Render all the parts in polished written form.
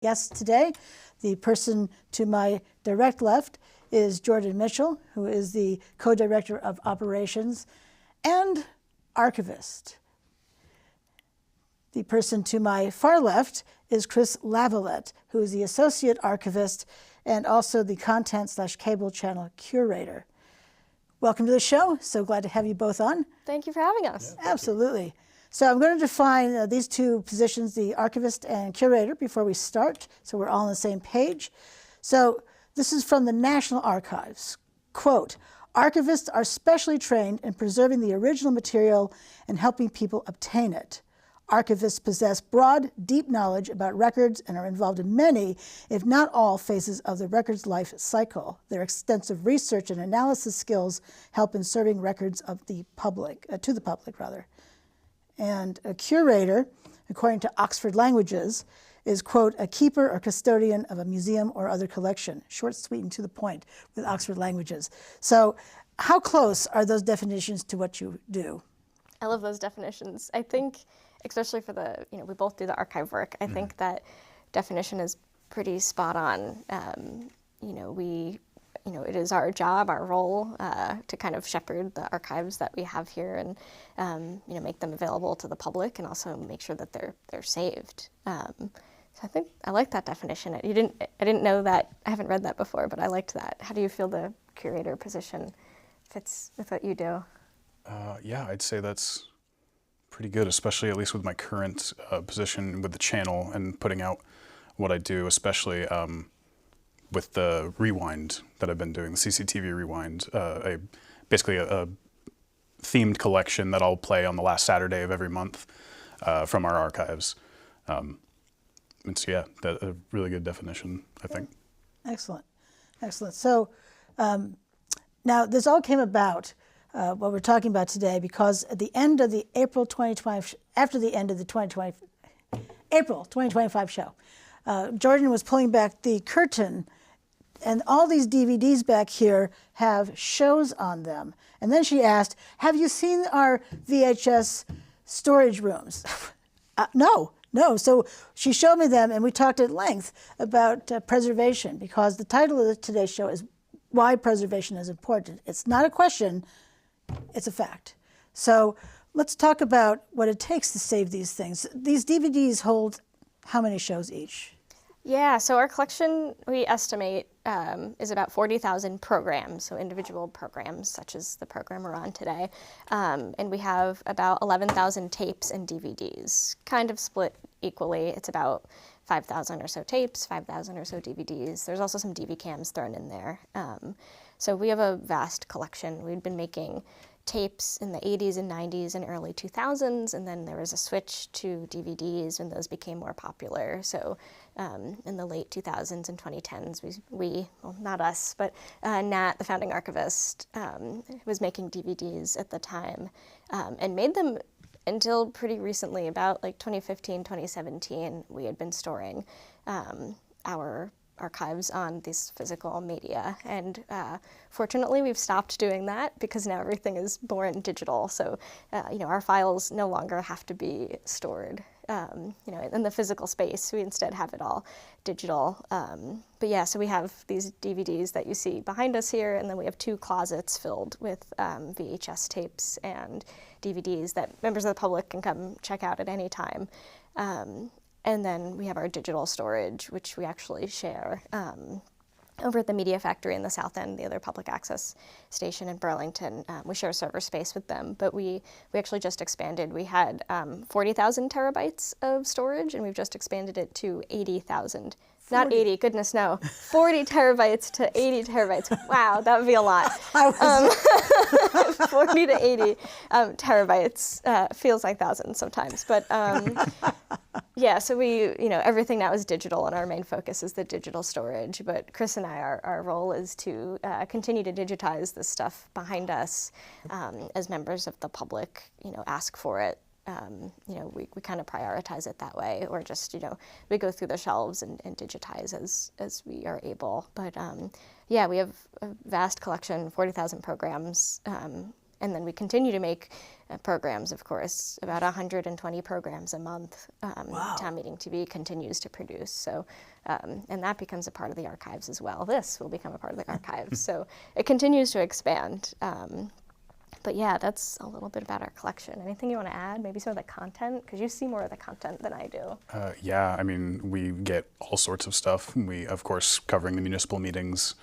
Guest today, the person to my direct left is Jordan Mitchell, who is the co-director of operations and archivist. The person to my far left is Chris Lavalette, who is the associate archivist and also the content/cable channel curator. Welcome to the show. So glad to have you both on. Thank you for having us. Yeah, absolutely. So I'm going to define these two positions, the archivist and curator, before we start, so we're all on the same page. So this is from the National Archives. Quote, "Archivists are specially trained in preserving the original material and helping people obtain it. Archivists possess broad, deep knowledge about records and are involved in many, if not all, phases of the record's life cycle. Their extensive research and analysis skills help in serving records of the public, to the public, rather. And a curator, according to Oxford Languages, is, quote, a keeper or custodian of a museum or other collection." Short, sweet, and to the point with Oxford Languages. So how close are those definitions to what you do? I love those definitions. I think, especially for we both do the archive work, I think that definition is pretty spot on. It is our job, our role, to kind of shepherd the archives that we have here and, make them available to the public and also make sure that they're saved. So I think I like that definition. I didn't know that. I haven't read that before, but I liked that. How do you feel the curator position fits with what you do? Yeah, I'd say that's pretty good, especially at least with my current position with the channel and putting out what I do, especially with the rewind that I've been doing, the CCTV rewind, basically a themed collection that I'll play on the last Saturday of every month from our archives. It's, yeah, a really good definition, I think. Excellent, excellent. So now this all came about, what we're talking about today, because at the end of the April 2025 show, Jordan was pulling back the curtain, and all these DVDs back here have shows on them. And then she asked, have you seen our VHS storage rooms? No. So she showed me them, and we talked at length about preservation, because the title of today's show is Why Preservation is Important. It's not a question, it's a fact. So let's talk about what it takes to save these things. These DVDs hold how many shows each? Yeah, so our collection, we estimate, is about 40,000 programs, so individual programs, such as the program we're on today. And we have about 11,000 tapes and DVDs, kind of split equally. It's about 5,000 or so tapes, 5,000 or so DVDs. There's also some DV cams thrown in there. So we have a vast collection. We've been making tapes in the 80s and 90s and early 2000s, and then there was a switch to DVDs when those became more popular. So in the late 2000s and 2010s, well, not us, but Nat, the founding archivist, was making DVDs at the time and made them until pretty recently, about like 2015, 2017, we had been storing our archives on these physical media. And fortunately, we've stopped doing that because now everything is born digital. So, our files no longer have to be stored, in the physical space. We instead have it all digital. But yeah, so we have these DVDs that you see behind us here, and then we have 2 closets filled with VHS tapes and DVDs that members of the public can come check out at any time. And then we have our digital storage, which we actually share over at the Media Factory in the South End, the other public access station in Burlington. We share server space with them, but we actually just expanded. We had 40,000 terabytes of storage, and we've just expanded it to 80,000. Not 80, goodness no. 40 terabytes to 80 terabytes. Wow, that would be a lot. 40 to 80 terabytes feels like thousands sometimes. But yeah, so everything now is digital, and our main focus is the digital storage. But Chris and I, our role is to continue to digitize the stuff behind us as members of the public, ask for it. We kind of prioritize it that way, or just, we go through the shelves and digitize as we are able. But yeah, we have a vast collection, 40,000 programs, And then we continue to make programs, of course, about 120 programs a month. Wow. Town Meeting TV continues to produce. So, and that becomes a part of the archives as well. This will become a part of the archives. So it continues to expand. But yeah, that's a little bit about our collection. Anything you want to add? Maybe some of the content? Because you see more of the content than I do. Yeah, I mean, we get all sorts of stuff. We, of course, covering the municipal meetings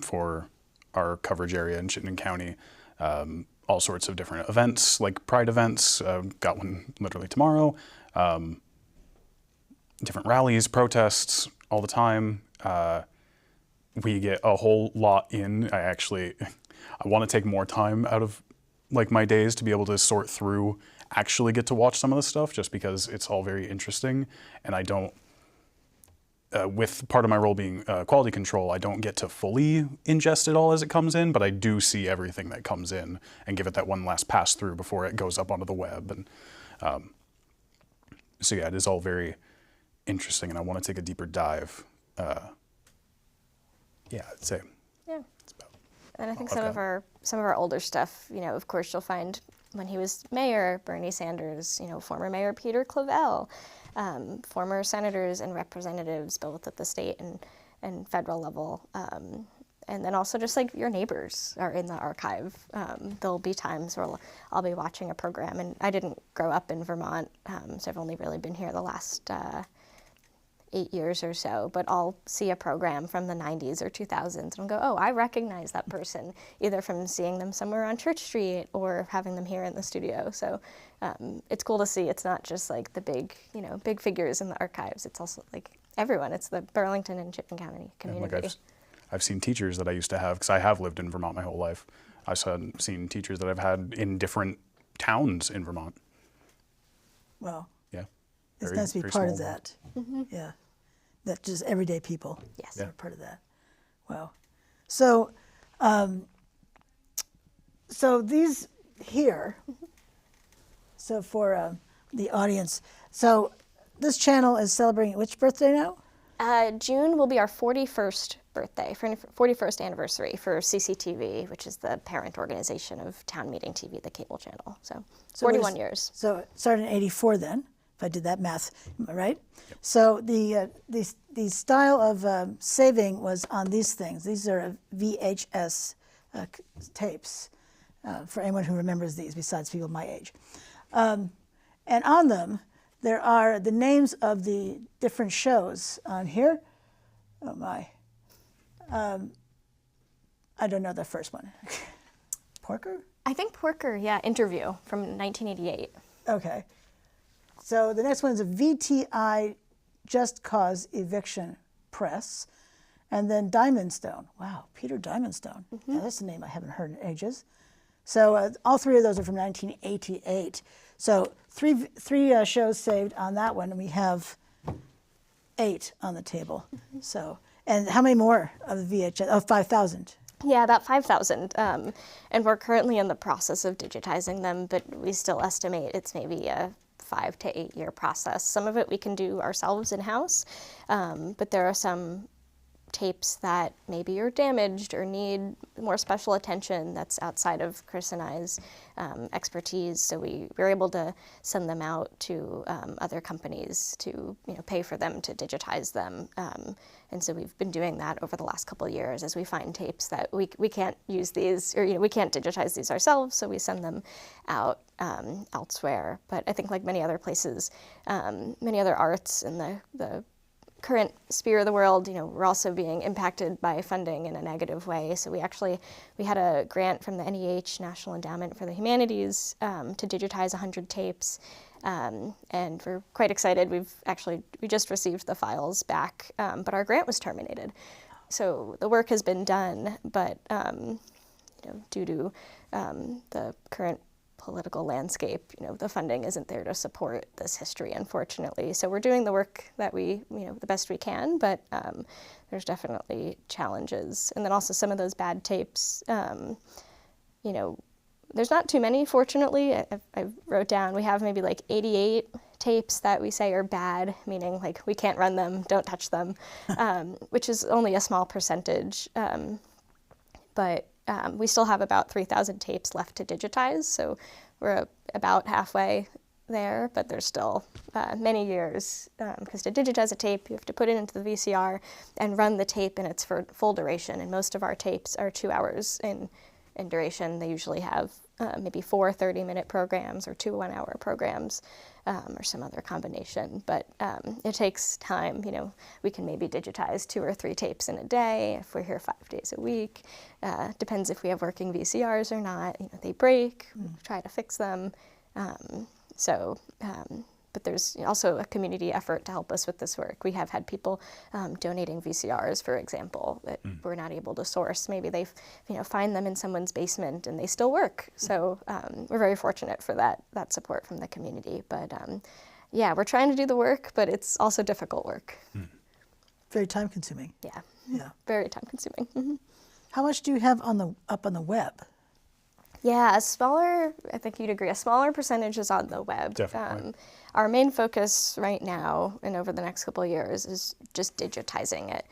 for our coverage area in Chittenden County. All sorts of different events, like Pride events. Got one literally tomorrow. Different rallies, protests, all the time. We get a whole lot in. I want to take more time out of like my days to be able to sort through, actually get to watch some of the stuff, just because it's all very interesting. And I don't, with part of my role being quality control, I don't get to fully ingest it all as it comes in, but I do see everything that comes in and give it that one last pass through before it goes up onto the web. And so yeah, it is all very interesting, and I want to take a deeper dive. Yeah, I'd say. Yeah. That's about And I think all I've some of our older stuff, you know, of course, you'll find when he was mayor, Bernie Sanders, you know, former Mayor Peter Clavelle, former senators and representatives, both at the state and federal level. And then also just like your neighbors are in the archive. There'll be times where I'll be watching a program, and I didn't grow up in Vermont, so I've only really been here the last 8 years or so, but I'll see a program from the 90s or 2000s and I'll go, oh, I recognize that person, either from seeing them somewhere on Church Street or having them here in the studio. So it's cool to see. It's not just like the big, you know, big figures in the archives. It's also like everyone. It's the Burlington and Chittenden County community. Like I've seen teachers that I used to have, because I have lived in Vermont my whole life. I've seen teachers that I've had in different towns in Vermont. Well, Yeah. it's Very- nice to be very part of small. that. Yeah. That just everyday people. Yes. Are part of that. Wow. So, so these here, so for the audience, so this channel is celebrating which birthday now? June will be our 41st birthday, 41st anniversary for CCTV, which is the parent organization of Town Meeting TV, the cable channel. So 41 years. So it started in '84 then, if I did that math right. Yep. So the style of saving was on these things. These are VHS tapes, for anyone who remembers these, besides people my age. And on them, there are the names of the different shows on here. Oh my. I don't know the first one. Porker? I think Porker, yeah, Interview from 1988. Okay. So the next one is a VTI Just Cause Eviction Press. And then Diamondstone. Wow, Peter Diamondstone. Yeah, that's a name I haven't heard in ages. So all three of those are from 1988. So three shows saved on that one, and we have 8 on the table. So, and how many more of the VHS? Oh, 5,000. Yeah, about 5,000. And we're currently in the process of digitizing them, but we still estimate it's maybe a 5 to 8 year process. Some of it we can do ourselves in-house, but there are some tapes that maybe are damaged or need more special attention that's outside of Chris and I's expertise. So we were able to send them out to other companies to pay for them to digitize them. And so we've been doing that over the last couple of years as we find tapes that we can't use these, or we can't digitize these ourselves, so we send them out elsewhere. But I think like many other places, many other arts in the current sphere of the world, we're also being impacted by funding in a negative way. So we had a grant from the NEH, National Endowment for the Humanities, to digitize 100 tapes. And we're quite excited. We just received the files back, but our grant was terminated. So the work has been done, but due to the current political landscape, the funding isn't there to support this history, unfortunately. So we're doing the work that we, the best we can, but there's definitely challenges. And then also some of those bad tapes, there's not too many, fortunately. I wrote down, we have maybe like 88 tapes that we say are bad, meaning like we can't run them, don't touch them, which is only a small percentage. But we still have about 3,000 tapes left to digitize, so we're about halfway there, but there's still many years, because to digitize a tape, you have to put it into the VCR and run the tape in its full duration, and most of our tapes are 2 hours in duration. They usually have maybe 4 30-minute programs or 2 1-hour programs, or some other combination, but it takes time. We can maybe digitize 2 or 3 tapes in a day if we're here 5 days a week. Depends if we have working VCRs or not. They break, we try to fix them. But there's also a community effort to help us with this work. We have had people donating VCRs, for example, that we're not able to source. Maybe they find them in someone's basement and they still work. So we're very fortunate for that support from the community. But yeah, we're trying to do the work, but it's also difficult work. Very time consuming. Yeah, very time consuming. Mm-hmm. How much do you have up on the web? Yeah, I think you'd agree, a smaller percentage is on the web. Definitely. Our main focus right now and over the next couple of years is just digitizing it,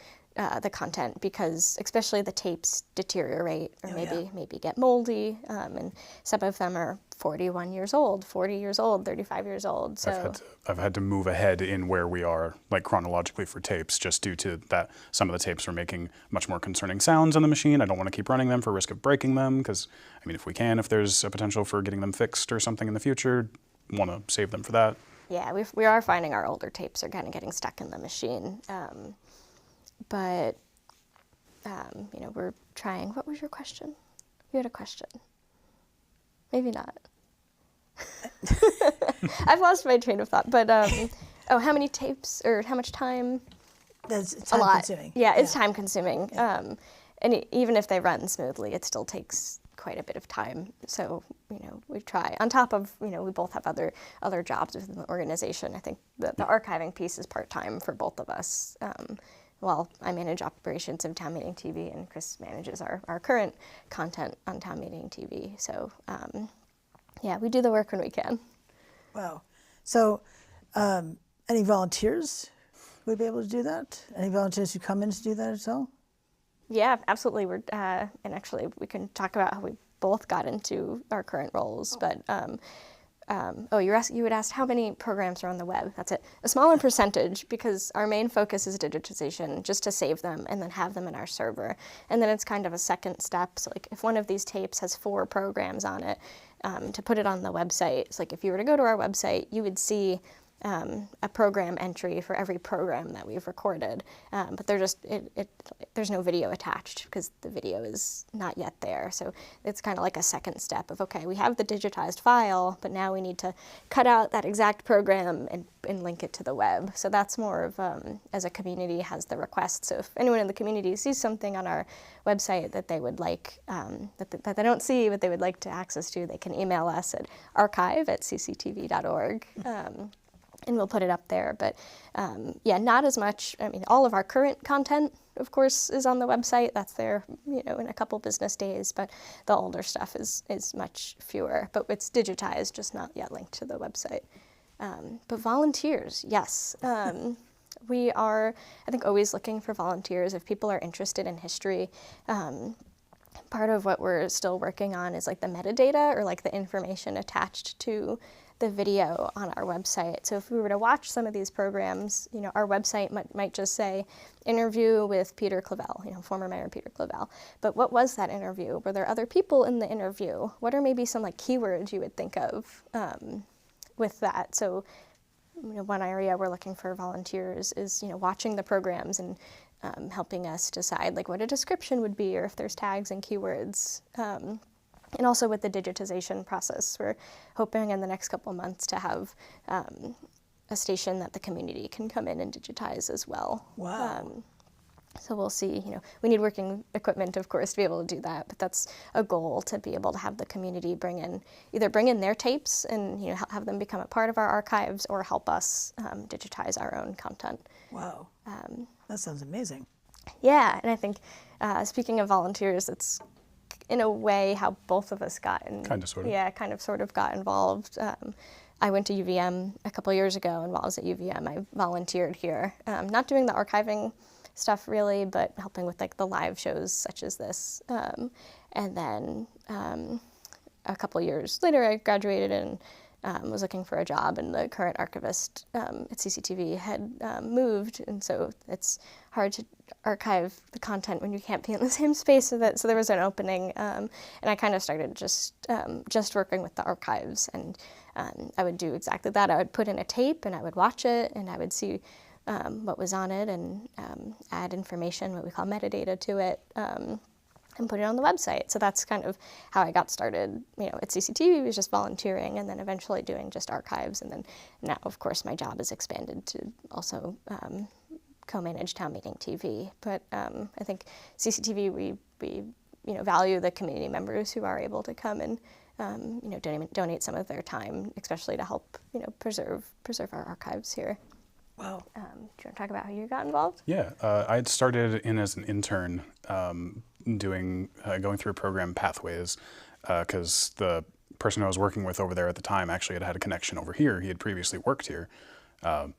the content, because especially the tapes deteriorate or maybe get moldy, and some of them are 41 years old, 40 years old, 35 years old. So I've had to move ahead in where we are, like chronologically for tapes, just due to that some of the tapes are making much more concerning sounds on the machine. I don't want to keep running them for risk of breaking them, because if there's a potential for getting them fixed or something in the future, want to save them for that. Yeah, we are finding our older tapes are kind of getting stuck in the machine. But we're trying. What was your question? You had a question. Maybe not. I've lost my train of thought. But how many tapes or how much time? It's time consuming. Yeah, it's time consuming. Yeah. And even if they run smoothly, it still takes quite a bit of time. So we try. On top of we both have other jobs within the organization. I think the archiving piece is part-time for both of us. Well, I manage operations of Town Meeting TV, and Chris manages our current content on Town Meeting TV. So, yeah, we do the work when we can. Wow. So, any volunteers would be able to do that? Any volunteers who come in to do that as well? Yeah, absolutely. And actually, we can talk about how we both got into our current roles, but. You had asked how many programs are on the web. That's it. A smaller percentage, because our main focus is digitization, just to save them and then have them in our server. And then it's kind of a second step. So like if one of these tapes has 4 programs on it, to put it on the website. It's like if you were to go to our website, you would see a program entry for every program that we've recorded, but there's no video attached because the video is not yet there. So it's kind of like a second step of, okay, we have the digitized file, but now we need to cut out that exact program and link it to the web. So that's more of, as a community has the request. So if anyone in the community sees something on our website that they would like, that they don't see, but they would like to access to, they can email us at archive@cctv.org. And we'll put it up there. But yeah, not as much. All of our current content, of course, is on the website. That's there, in a couple business days. But the older stuff is much fewer. But it's digitized, just not yet linked to the website. But volunteers, yes. We are, I think, always looking for volunteers. If people are interested in history, part of what we're still working on is like the metadata or like the information attached to the video on our website. So if we were to watch some of these programs, our website might just say interview with Peter Clavell, former Mayor Peter Clavell. But what was that interview? Were there other people in the interview? What are maybe some like keywords you would think of with that? So one area we're looking for volunteers is watching the programs and helping us decide like what a description would be, or if there's tags and keywords. And also with the digitization process, we're hoping in the next couple months to have a station that the community can come in and digitize as well. Wow. So we'll see, we need working equipment, of course, to be able to do that, but that's a goal, to be able to have the community either bring in their tapes and have them become a part of our archives, or help us digitize our own content. Wow. That sounds amazing. Yeah, and I think speaking of volunteers, it's in a way how both of us got sort of got involved. I went to UVM a couple years ago, and while I was at UVM, I volunteered here, not doing the archiving stuff really, but helping with like the live shows such as this. And then a couple years later, I graduated and was looking for a job, and the current archivist at CCTV had moved, and so it's hard to archive the content when you can't be in the same space. So there was an opening, and I kind of started just working with the archives, and I would do exactly that. I would put in a tape, and I would watch it, and I would see what was on it, and add information, what we call metadata, to it. And put it on the website. So that's kind of how I got started. At CCTV, was just volunteering, and then eventually doing just archives. And then now, of course, my job has expanded to also co-manage Town Meeting TV. But I think CCTV, we value the community members who are able to come and donate some of their time, especially to help preserve our archives here. Wow. Do you want to talk about how you got involved? Yeah, I had started in as an intern, going through a program, Pathways, because the person I was working with over there at the time actually had a connection over here. He had previously worked here, and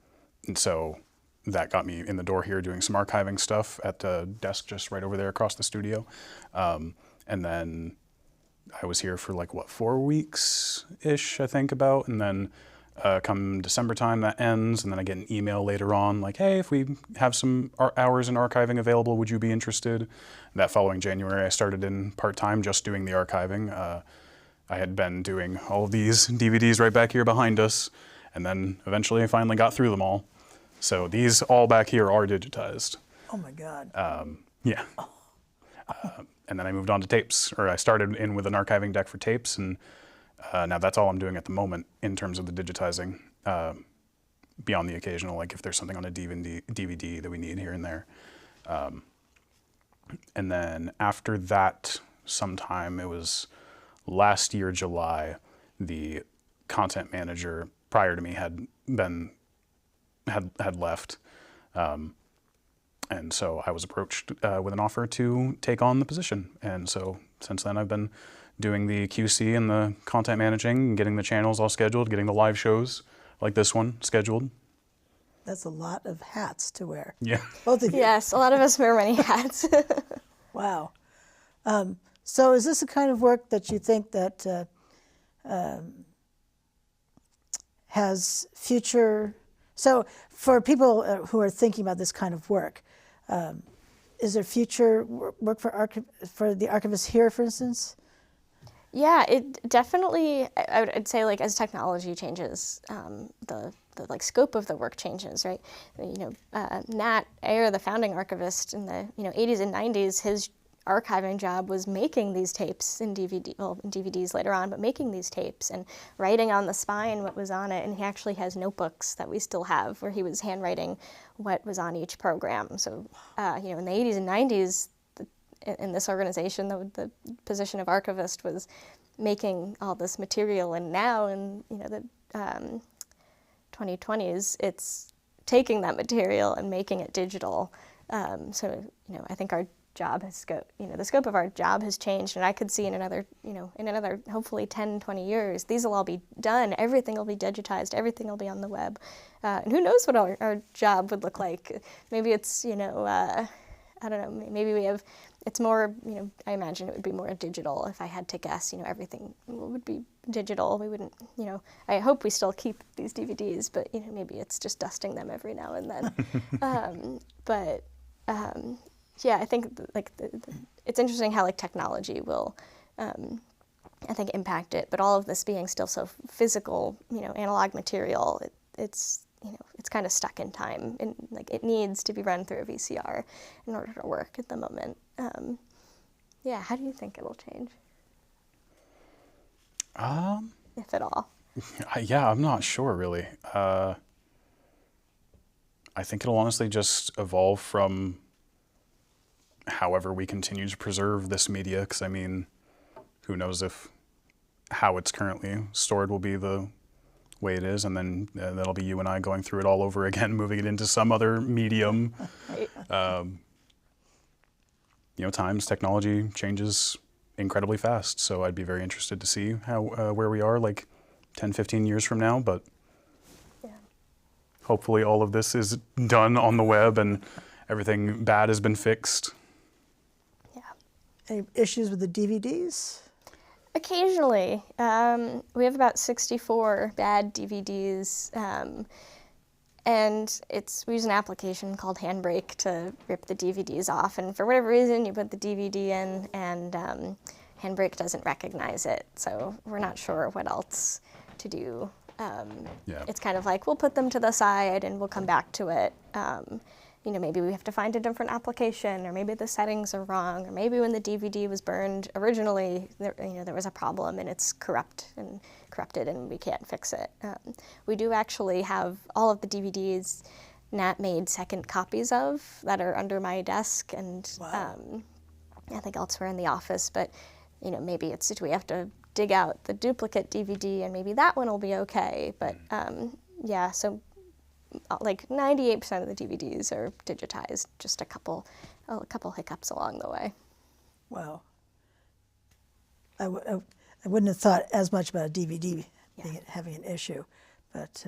so that got me in the door here doing some archiving stuff at the desk just right over there across the studio, and then I was here for 4 weeks-ish, I think, about, and then come December time, that ends, and then I get an email later on hey, if we have some hours in archiving available, would you be interested? That following January, I started in part-time just doing the archiving. I had been doing all of these DVDs right back here behind us, and then eventually I finally got through them all. So these all back here are digitized. Oh my God. Yeah. And then I moved on to tapes, or I started in with an archiving deck for tapes, and now that's all I'm doing at the moment in terms of the digitizing, beyond the occasional, if there's something on a DVD that we need here and there. And then after that, sometime, it was last year, July, the content manager prior to me had left. And so I was approached with an offer to take on the position. And so since then I've been doing the QC and the content managing, getting the channels all scheduled, getting the live shows like this one scheduled. That's a lot of hats to wear. Yeah. Both of you. Yes, a lot of us wear many hats. Wow. So is this the kind of work that you think that has future? So for people who are thinking about this kind of work, is there future work for the archivists here, for instance? Yeah, it definitely, I'd say as technology changes, the scope of the work changes, right? Nat Ayer, the founding archivist in the 80s and 90s, his archiving job was making these tapes in DVDs later on, but making these tapes and writing on the spine what was on it. And he actually has notebooks that we still have where he was handwriting what was on each program. So, in the 80s and 90s, in this organization, the position of archivist was making all this material, and now in the 2020s, it's taking that material and making it digital. So I think our job has the scope of our job has changed, and I could see in another hopefully 10, 20 years, these will all be done. Everything will be digitized. Everything will be on the web. And who knows what our job would look like? Maybe it's I don't know. Maybe we have. It's more, I imagine it would be more digital. If I had to guess, everything would be digital. We wouldn't, I hope we still keep these DVDs, but, maybe it's just dusting them every now and then. Yeah, I think, it's interesting how, technology will, I think, impact it. But all of this being still so physical, analog material, it's kind of stuck in time, and it needs to be run through a VCR in order to work at the moment. Yeah, how do you think it'll change? If at all. Yeah, I'm not sure really. I think it'll honestly just evolve from however we continue to preserve this media, because who knows if how it's currently stored will be the way it is, and then that'll be you and I going through it all over again, moving it into some other medium. Times, technology changes incredibly fast, so I'd be very interested to see how where we are 10, 15 years from now, but yeah. Hopefully all of this is done on the web and everything bad has been fixed. Yeah. Any issues with the DVDs? Occasionally. We have about 64 bad DVDs, and we use an application called Handbrake to rip the DVDs off, and for whatever reason you put the DVD in and Handbrake doesn't recognize it, so we're not sure what else to do. Yeah. It's kind of like, we'll put them to the side and we'll come back to it. You know, maybe we have to find a different application, or maybe the settings are wrong, or maybe when the DVD was burned originally, there was a problem and it's corrupted and we can't fix it. We do actually have all of the DVDs Nat made second copies of that are under my desk, and Wow. I think elsewhere in the office, but you know, maybe it's we have to dig out the duplicate DVD and maybe that one will be okay. But yeah, so like 98% of the DVDs are digitized, just a couple hiccups along the way. Wow. I wouldn't have thought as much about a DVD having an issue, but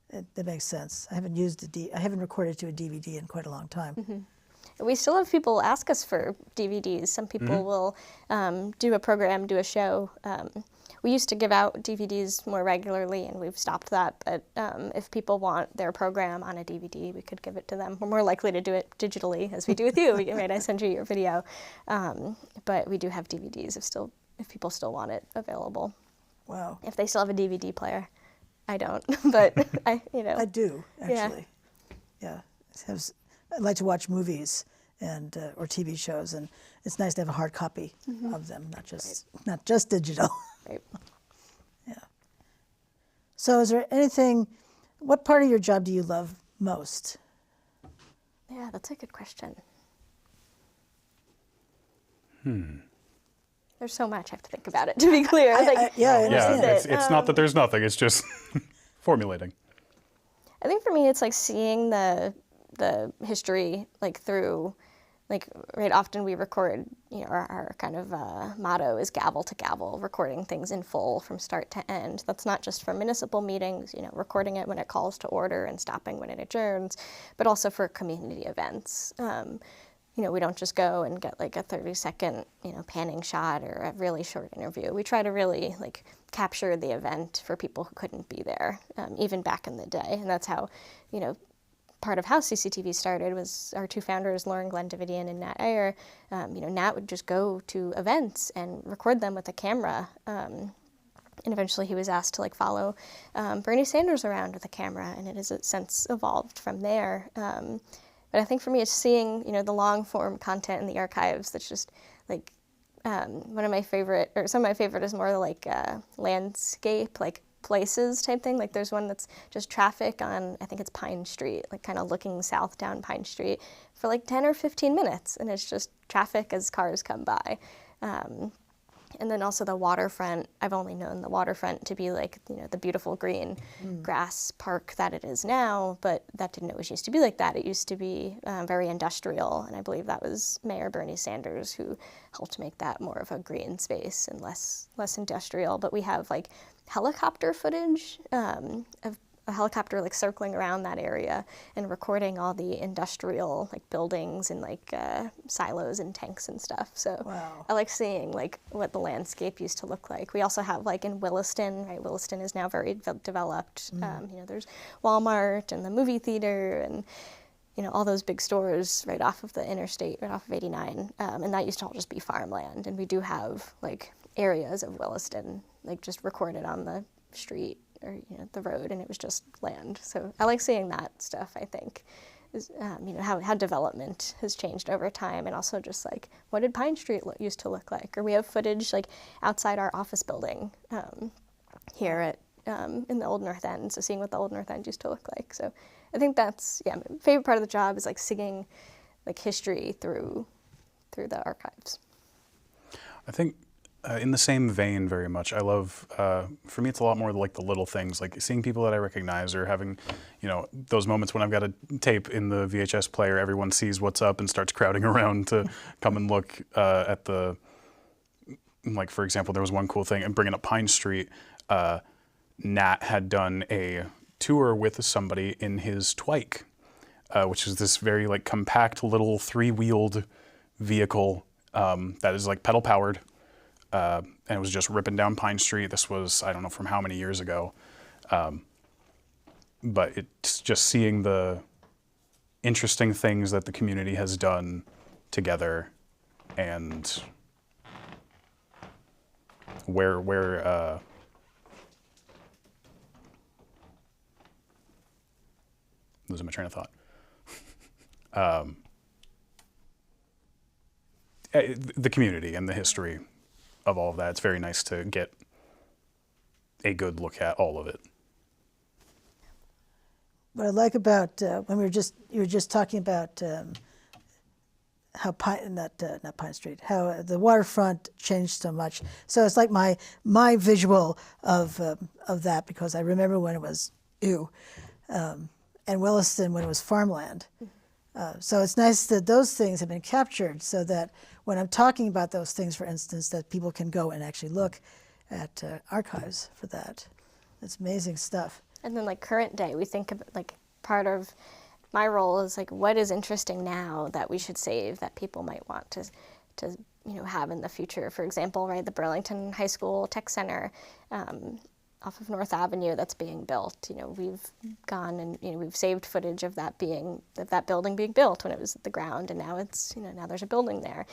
that makes sense. I haven't recorded to a DVD in quite a long time. Mm-hmm. We still have people ask us for DVDs. Some people will do a program, do a show. We used to give out DVDs more regularly, and we've stopped that. But if people want their program on a DVD, we could give it to them. We're more likely to do it digitally, as we do with you. Right? I send you your video. But we do have DVDs if people still want it available. Wow. If they still have a DVD player. I don't, but I do, actually. Yeah. I like to watch movies and or TV shows, and it's nice to have a hard copy of them, not just digital. Right. Yeah. So is there anything, what part of your job do you love most? Yeah, that's a good question. There's so much I have to think about it, to be clear. I understand. Yeah, it's not that there's nothing, it's just formulating. I think for me it's like seeing the history through, right, often we record, our kind of motto is gavel to gavel, recording things in full from start to end. That's not just for municipal meetings, recording it when it calls to order and stopping when it adjourns, but also for community events. We don't just go and get like a 30-second, panning shot or a really short interview. We try to really capture the event for people who couldn't be there, even back in the day. And that's how, part of how CCTV started was our two founders, Lauren Glendavidian and Nat Ayer. Nat would just go to events and record them with a camera. And eventually he was asked to follow Bernie Sanders around with a camera, and it has since evolved from there. But I think for me, it's seeing, the long form content in the archives that's just one of my favorite, or some of my favorite is more landscape, places type thing. There's one that's just traffic on, I think it's Pine Street, kind of looking south down Pine Street for 10 or 15 minutes. And it's just traffic as cars come by. And then also the waterfront, I've only known the waterfront to be the beautiful green grass park that it is now, but that didn't always used to be like that. It used to be very industrial, and I believe that was Mayor Bernie Sanders who helped make that more of a green space and less industrial. But we have helicopter footage of a helicopter circling around that area and recording all the industrial buildings and silos and tanks and stuff. So wow. I like seeing what the landscape used to look like. We also have in Williston, right? Williston is now very developed. There's Walmart and the movie theater and all those big stores right off of the interstate, right off of 89. And that used to all just be farmland. And we do have areas of Williston just recorded on the street or the road, and it was just land. So I like seeing that stuff. I think is how development has changed over time, and also just what did Pine Street used to look like. Or we have footage outside our office building here at in the Old North End. So seeing what the Old North End used to look like. So I think that's my favorite part of the job is seeing history through the archives. I think in the same vein very much, I love, for me it's a lot more the little things, seeing people that I recognize, or having, those moments when I've got a tape in the VHS player, everyone sees what's up and starts crowding around to come and look at the, for example, there was one cool thing, and bringing up Pine Street, Nat had done a tour with somebody in his twike. which is this very like compact little 3-wheeled vehicle that is like pedal powered. And it was just ripping down Pine Street. This was, I don't know from how many years ago. But it's just seeing the interesting things that the community has done together, and where losing my train of thought. The community and the history of all of that. It's very nice to get a good look at all of it. What I like about when you were just talking about how not Pine Street, how the waterfront changed so much. So it's like my visual of that, because I remember when it was and Williston when it was farmland. So it's nice that those things have been captured, so that when I'm talking about those things, for instance, that people can go and actually look at archives for that. It's amazing stuff. And then like current day, we think of like part of my role is like what is interesting now that we should save, that people might want to have in the future. For example, right, the Burlington High School Tech Center off of North Avenue that's being built. We've gone and we've saved footage of that building being built when it was at the ground, and now it's now there's a building there.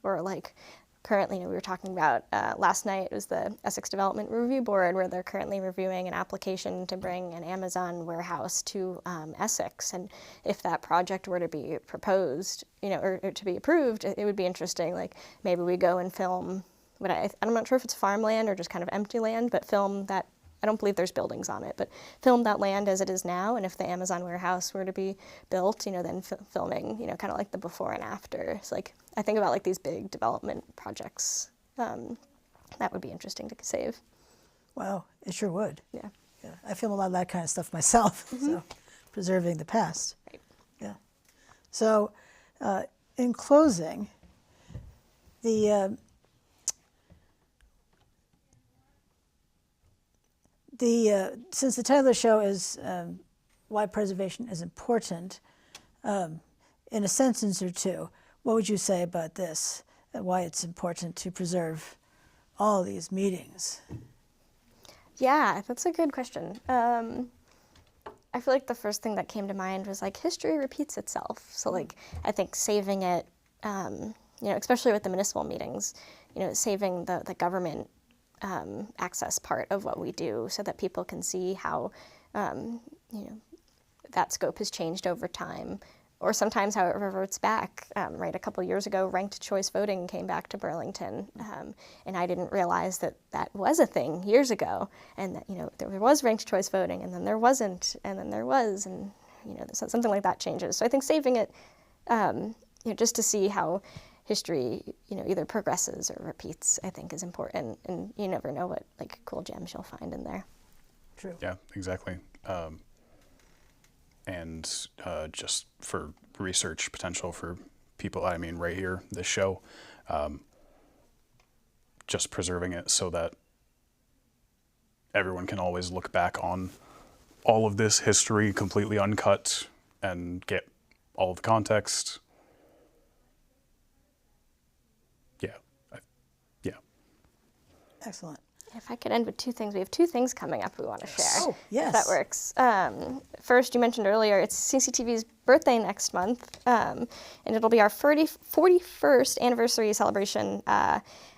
Or like currently, we were talking about last night, it was the Essex Development Review Board, where they're currently reviewing an application to bring an Amazon warehouse to Essex. And if that project were to be proposed, or to be approved, it would be interesting. Like maybe we go and film, I'm not sure if it's farmland or just kind of empty land, but film that. I don't believe there's buildings on it, but film that land as it is now. And if the Amazon warehouse were to be built, then filming, kind of like the before and after. It's like, I think about like these big development projects. That would be interesting to save. Wow, it sure would. Yeah. Yeah, I film a lot of that kind of stuff myself. So preserving the past. Right. Yeah. So in closing, since the title of the show is why preservation is important, in a sentence or two, what would you say about this, and why it's important to preserve all these meetings? Yeah, that's a good question. I feel like the first thing that came to mind was like history repeats itself. So like I think saving it, especially with the municipal meetings, saving the government access part of what we do, so that people can see how that scope has changed over time, or sometimes how it reverts back. Right, a couple years ago, ranked choice voting came back to Burlington, and I didn't realize that was a thing years ago, and that there was ranked choice voting, and then there wasn't, and then there was, and something like that changes. So I think saving it, just to see how history, either progresses or repeats, I think is important, and you never know what like cool gems you'll find in there. True. Yeah, exactly. And just for research potential for people, I mean, right here, this show, just preserving it so that everyone can always look back on all of this history completely uncut and get all of the context. Yeah. Excellent. If I could end with two things, we have two things coming up we want to share. Oh, yes. If that works. First, you mentioned earlier, it's CCTV's birthday next month, and it'll be our 41st anniversary celebration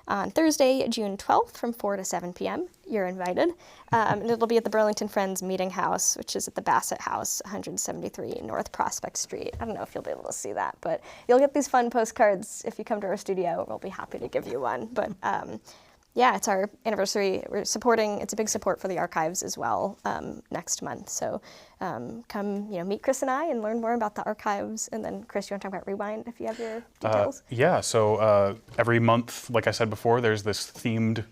on Thursday, June 12th from 4 to 7 p.m. You're invited. And it'll be at the Burlington Friends Meeting House, which is at the Bassett House, 173 North Prospect Street. I don't know if you'll be able to see that, but you'll get these fun postcards if you come to our studio. We'll be happy to give you one. But yeah, it's our anniversary. We're supporting, it's a big support for the archives as well next month. So come, meet Chris and I and learn more about the archives. And then Chris, you want to talk about Rewind if you have your details? Yeah, so every month, like I said before, there's this themed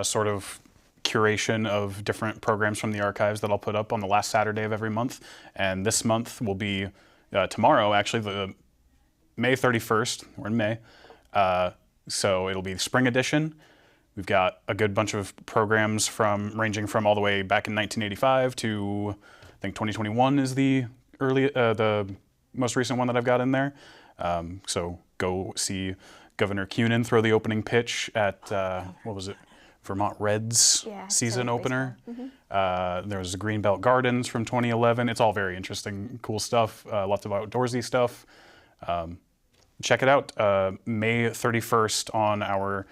sort of curation of different programs from the archives that I'll put up on the last Saturday of every month. And this month will be tomorrow, actually, the May 31st. We're in May. So it'll be the spring edition. We've got a good bunch of programs ranging from all the way back in 1985 to, I think 2021 is the the most recent one that I've got in there. So go see Governor Cunin throw the opening pitch at what was it? Vermont Reds season opener. There was the Greenbelt Gardens from 2011. It's all very interesting, cool stuff. Lots of outdoorsy stuff. Check it out. May 31st on our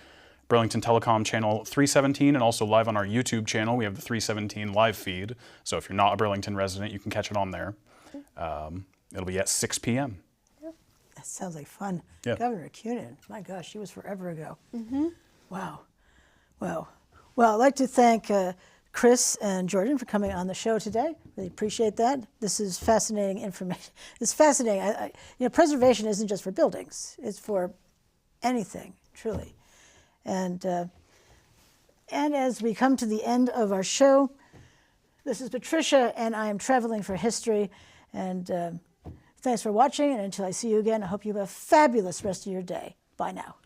Burlington Telecom channel 317, and also live on our YouTube channel. We have the 317 live feed. So if you're not a Burlington resident, you can catch it on there. It'll be at 6 p.m. That sounds like fun. Yeah. Governor Cunin, my gosh, she was forever ago. Wow. Well, I'd like to thank Chris and Jordan for coming on the show today. Really appreciate that. This is fascinating information. It's fascinating. Preservation isn't just for buildings. It's for anything, truly. And as we come to the end of our show, this is Patricia, and I am traveling for history. And thanks for watching. And until I see you again, I hope you have a fabulous rest of your day. Bye now.